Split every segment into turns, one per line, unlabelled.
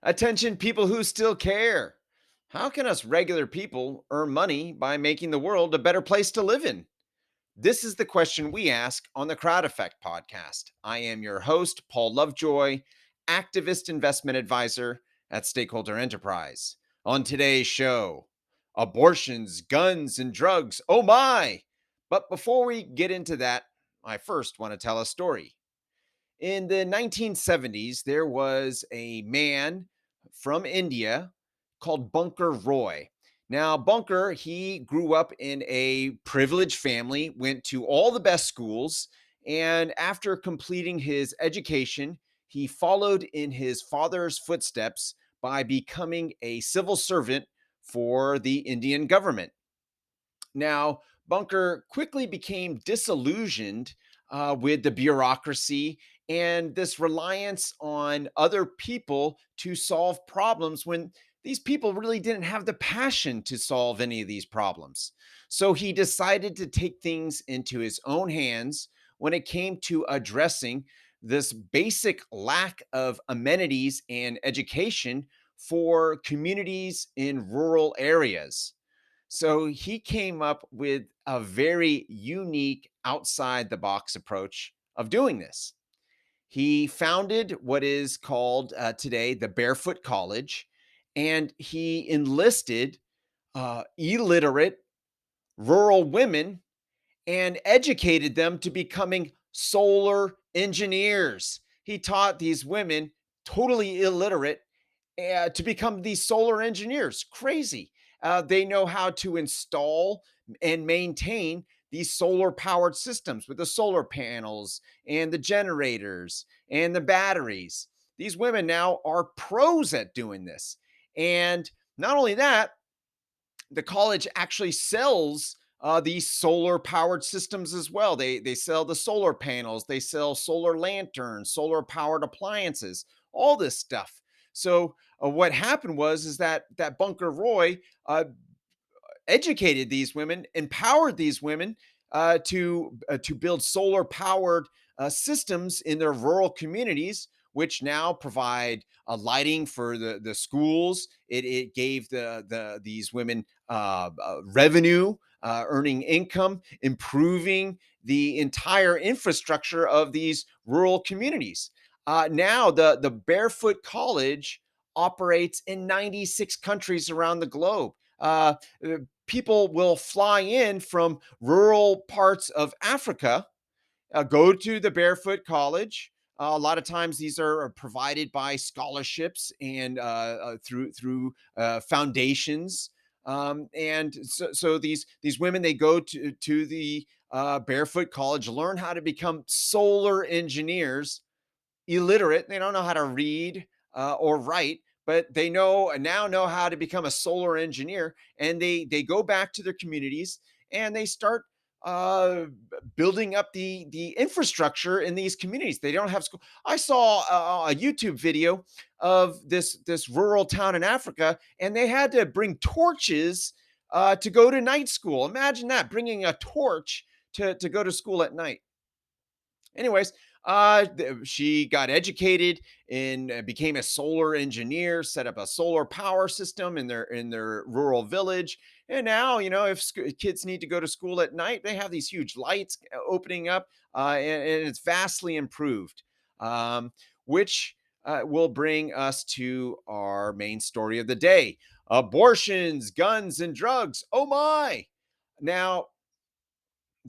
Attention, people who still care. How can us regular people earn money by making the world a better place to live in? This is the question we ask on the Crowd Effect podcast. I am your host, Paul Lovejoy, activist investment advisor at Stakeholder Enterprise. On today's show, abortions, guns, and drugs. Oh my! But before we get into that, I first want to tell a story. In the 1970s, there was a man from India called Bunker Roy. Now, Bunker, he grew up in a privileged family, went to all the best schools, and after completing his education, he followed in his father's footsteps by becoming a civil servant for the Indian government. Now, Bunker quickly became disillusioned with the bureaucracy and this reliance on other people to solve problems when these people really didn't have the passion to solve any of these problems. So he decided to take things into his own hands when it came to addressing this basic lack of amenities and education for communities in rural areas. So he came up with a very unique outside the box approach of doing this. He founded what is called today the Barefoot College, and he enlisted illiterate rural women and educated them to becoming solar engineers. He taught these women, totally illiterate, to become these solar engineers. Crazy. They know how to install and maintain these solar powered systems with the solar panels and the generators and the batteries. These women now are pros at doing this. And not only that, the college actually sells these solar powered systems as well. They sell the solar panels, they sell solar lanterns, solar powered appliances, all this stuff. So what happened was is that Bunker Roy educated these women, empowered these women to build solar powered systems in their rural communities, which now provide lighting for the schools. It gave these women revenue, earning income, improving the entire infrastructure of these rural communities. Now the Barefoot College operates in 96 countries around the globe. People will fly in from rural parts of Africa, go to the Barefoot College. A lot of times, these are provided by scholarships and through foundations. And so these women, they go to the Barefoot College, learn how to become solar engineers, illiterate. They don't know how to read or write, but they now know how to become a solar engineer, and they go back to their communities and they start uh, building up the infrastructure in these communities. They don't have school. I saw a YouTube video of this rural town in Africa, and they had to bring torches to go to night school. Imagine that, bringing a torch to go to school at night. Anyways, she got educated and became a solar engineer, set up a solar power system in their rural village. And now, if kids need to go to school at night, they have these huge lights opening up, and it's vastly improved. Which will bring us to our main story of the day: abortions, guns, and drugs. Oh my! Now,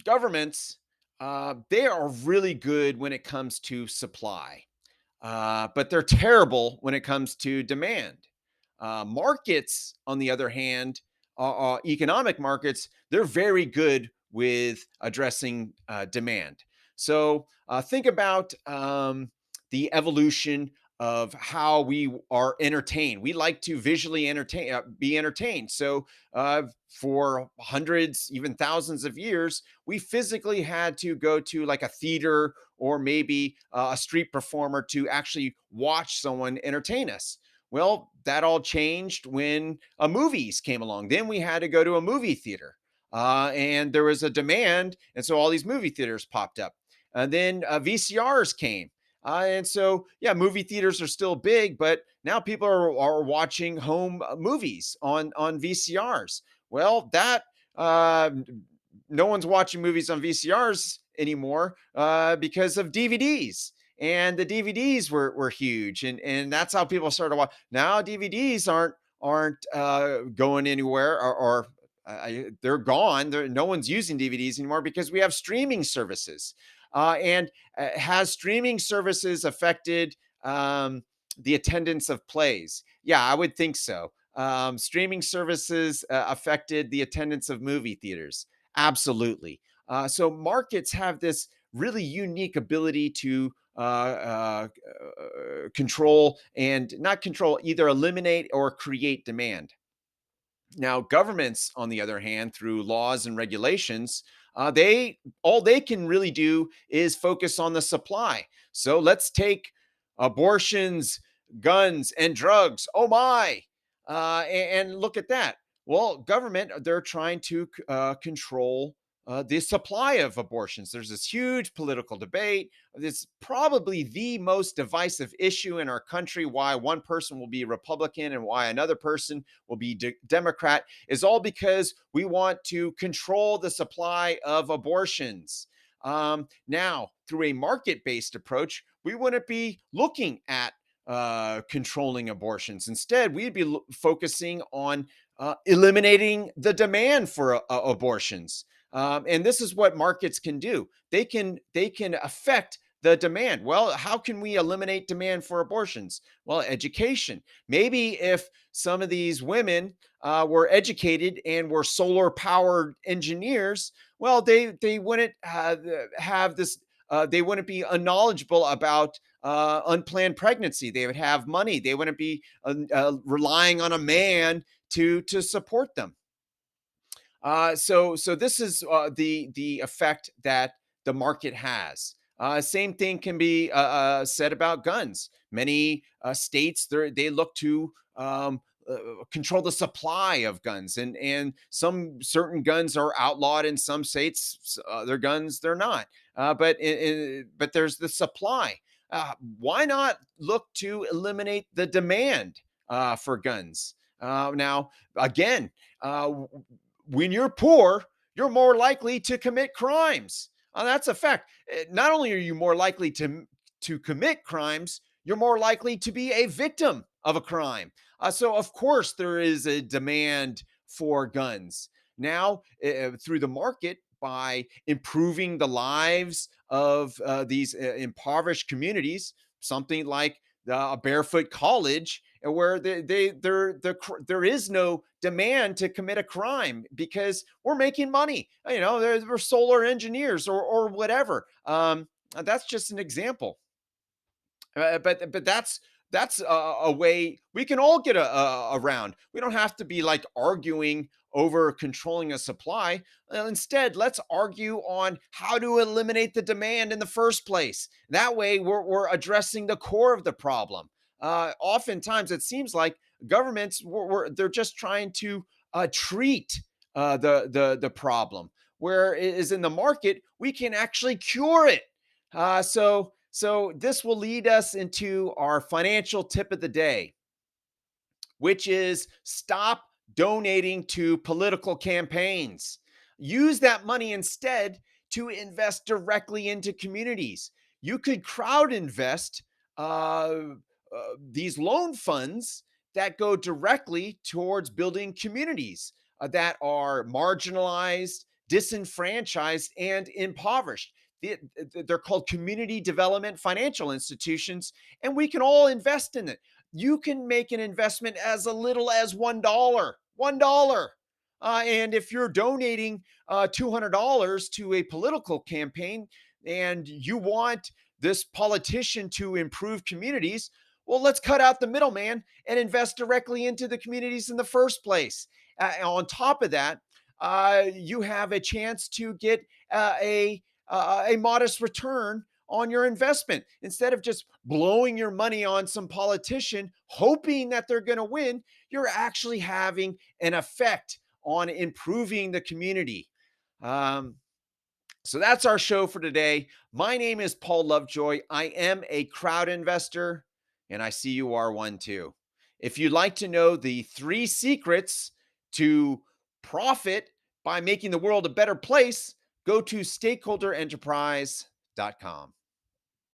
governments, they are really good when it comes to supply, but they're terrible when it comes to demand. Markets, on the other hand, economic markets, they're very good with addressing demand. So think about the evolution of how we are entertained. We like to visually be entertained. So for hundreds, even thousands of years, we physically had to go to like a theater or maybe a street performer to actually watch someone entertain us. Well, that all changed when movies came along. Then we had to go to a movie theater, and there was a demand, and so all these movie theaters popped up. And then VCRs came. And so, yeah, movie theaters are still big, but now people are watching home movies on VCRs. Well, that uh, no one's watching movies on VCRs anymore because of DVDs. And the DVDs were huge, and that's how people started to watch. Now DVDs aren't going anywhere, or they're gone. No one's using DVDs anymore because we have streaming services. And has streaming services affected the attendance of plays? Yeah, I would think so. Streaming services affected the attendance of movie theaters. Absolutely. So markets have this really unique ability to control and not control, either eliminate or create demand. Now, governments, on the other hand, through laws and regulations, they all they can really do is focus on the supply. So let's take abortions, guns, and drugs. Oh my! And look at that. Well, government, they're trying to control the supply of abortions. There's this huge political debate. It's probably the most divisive issue in our country. Why one person will be Republican and why another person will be Democrat is all because we want to control the supply of abortions. Now, through a market based approach, we wouldn't be looking at controlling abortions. Instead, we'd be focusing on eliminating the demand for abortions. And this is what markets can do. They can affect the demand. Well, how can we eliminate demand for abortions? Well, education. Maybe if some of these women were educated and were solar powered engineers, well, they wouldn't have this. They wouldn't be knowledgeable about unplanned pregnancy. They would have money. They wouldn't be relying on a man to support them. So this is the effect that the market has. Same thing can be said about guns. Many states they look to control the supply of guns, and some certain guns are outlawed in some states. Other guns they're not. But there's the supply. Why not look to eliminate the demand for guns? Now, again, uh, when you're poor, you're more likely to commit crimes. That's a fact. Not only are you more likely to commit crimes, you're more likely to be a victim of a crime. So, of course, there is a demand for guns. Now, through the market, by improving the lives of these impoverished communities, something like a Barefoot College, where there is no demand to commit a crime because we're making money. We're solar engineers or whatever. That's just an example. But that's a way we can all get around. We don't have to be like arguing over controlling a supply. Instead, let's argue on how to eliminate the demand in the first place. That way, we're addressing the core of the problem. Oftentimes, it seems like governments they're just trying to treat the problem. Where it is in the market, we can actually cure it. So this will lead us into our financial tip of the day, which is stop donating to political campaigns. Use that money instead to invest directly into communities. You could crowd invest these loan funds that go directly towards building communities that are marginalized, disenfranchised, and impoverished. They're called community development financial institutions, and we can all invest in it. You can make an investment as a little as $1. $1. And if you're donating $200 to a political campaign and you want this politician to improve communities, well, let's cut out the middleman and invest directly into the communities in the first place. On top of that, you have a chance to get a modest return on your investment instead of just blowing your money on some politician hoping that they're going to win. You're actually having an effect on improving the community. um, So that's our show for today. My name is Paul Lovejoy. I am a crowd investor, and I see you are one too. If you'd like to know the 3 secrets to profit by making the world a better place, go to stakeholderenterprise.com.